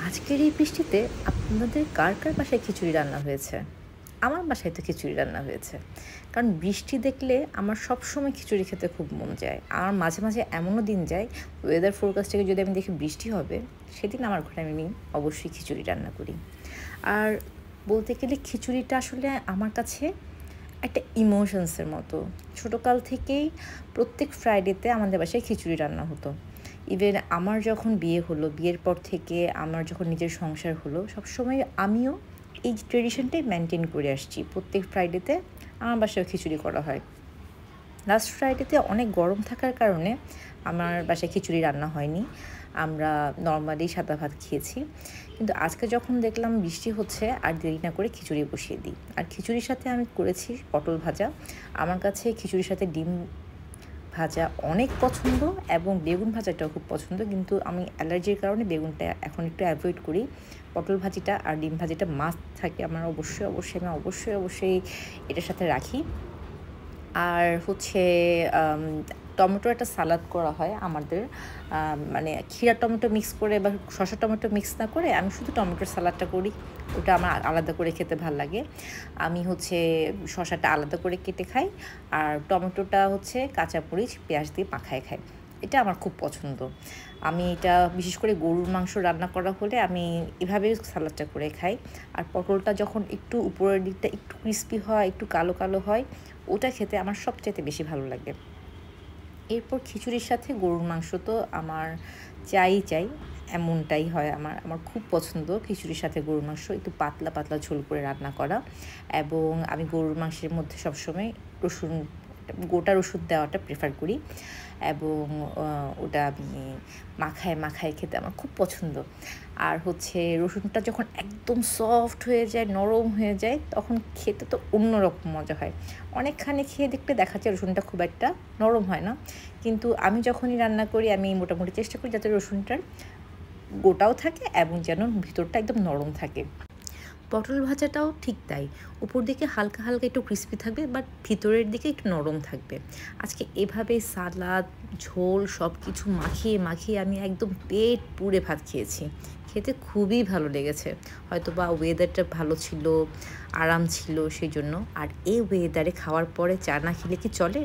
আজকের এই বৃষ্টিতে আপনাদের কার কার বাসায় খিচুড়ি রান্না হয়েছে? আমার বাসায় তো খিচুড়ি রান্না হয়েছে। কারণ বৃষ্টি দেখলে আমার সবসময় খিচুড়ি খেতে খুব মন যায়। আর মাঝে, মাঝে এমনও দিন যায় ওয়েদার ফোরকাস্ট থেকে যদি আমি দেখি বৃষ্টি হবে, সেদিন আমার ঘরে আমি অবশ্যই খিচুড়ি রান্না করি। আর বলতে গেলে খিচুড়িটা আসলে আমার কাছে একটা ইমোশনসের মতো। ছোটোকাল থেকেই প্রত্যেক ফ্রাইডেতে আমাদের বাসায় খিচুড়ি রান্না হতো। ইভেন আমার যখন বিয়ে হলো, বিয়ের পর থেকে আমার যখন নিজের সংসার হলো, সবসময় আমিও এই ট্রেডিশনটাই মেনটেন করে আসছি। প্রত্যেক ফ্রাইডেতে আমার বাসায় খিচুড়ি করা হয়। লাস্ট ফ্রাইডেতে অনেক গরম থাকার কারণে আমার বাসায় খিচুড়ি রান্না হয়নি। আমরা নর্মালি সাদা ভাত খেয়েছি। কিন্তু আজকে যখন দেখলাম বৃষ্টি হচ্ছে, আর দেরি না করে খিচুড়ি বসিয়ে দিই। আর খিচুড়ির সাথে আমি করেছি পটল ভাজা। আমার কাছে খিচুড়ির সাথে ডিম ভাজা অনেক পছন্দ এবং বেগুন ভাজাটাও খুব পছন্দ, কিন্তু আমি অ্যালার্জির কারণে বেগুনটা এখন একটু অ্যাভয়েড করি। পটল ভাজিটা আর ডিম ভাজিটা মাস্ট থাকে আমার, আমি অবশ্যই এটার সাথে রাখি। আর হচ্ছে টমেটোর একটা সালাদ করা হয় আমাদের, মানে ক্ষীরা টমেটো মিক্স করে বা শসা টমেটো মিক্স না করে আমি শুধু টমেটোর সালাদটা করি। ওটা আমার আলাদা করে খেতে ভাল লাগে। আমি হচ্ছে শসাটা আলাদা করে কেটে খাই, আর টমেটোটা হচ্ছে কাঁচামরিচ পেঁয়াজ দিয়ে মাখায় খাই। এটা আমার খুব পছন্দ। আমি এটা বিশেষ করে গরুর মাংস রান্না করা হলে আমি এভাবেই সালাদটা করে খাই। আর পটলটা যখন একটু উপরের দিকটা একটু ক্রিস্পি হয়, একটু কালো কালো হয়, ওটা খেতে আমার সবচাইতে বেশি ভালো লাগে। এরপর খিচুড়ির সাথে গরুর মাংস তো আমার চাই, এমনটাই হয় আমার। আমার খুব পছন্দ খিচুড়ির সাথে গরুর মাংস একটু পাতলা পাতলা ঝোল করে রান্না করা। এবং আমি গরুর মাংসের মধ্যে সবসময় রসুন, গোটা রসুন দেওয়াটা প্রেফার করি। এবং ওটা আমি মাখায় খেতে আমার খুব পছন্দ। আর হচ্ছে রসুনটা যখন একদম সফট হয়ে যায়, নরম হয়ে যায়, তখন খেতে তো অন্যরকম মজা হয়। অনেকখানি খেয়ে দেখলে দেখা যায় রসুনটা খুব একটা নরম হয় না, কিন্তু আমি যখনই রান্না করি আমি মোটামুটি চেষ্টা করি যাতে রসুনটার গোটাও থাকে এবং যেন ভিতরটা একদম নরম থাকে। পটল ভাজাটাও ঠিক তাই, উপর দিকে হালকা হালকা একটু ক্রিস্পি থাকবে, বাট ভিতরের দিকে একটু নরম থাকবে। আজকে এভাবে সালাদ, ঝোল সব কিছু মাখিয়ে আমি একদম পেট পুড়ে ভাত খেয়েছি। খেতে খুবই ভালো লেগেছে। হয়তো বা ওয়েদারটা ভালো ছিল, আরাম ছিল সেই জন্য। আর এই ওয়েদারে খাওয়ার পরে চা না খেলে কি চলে?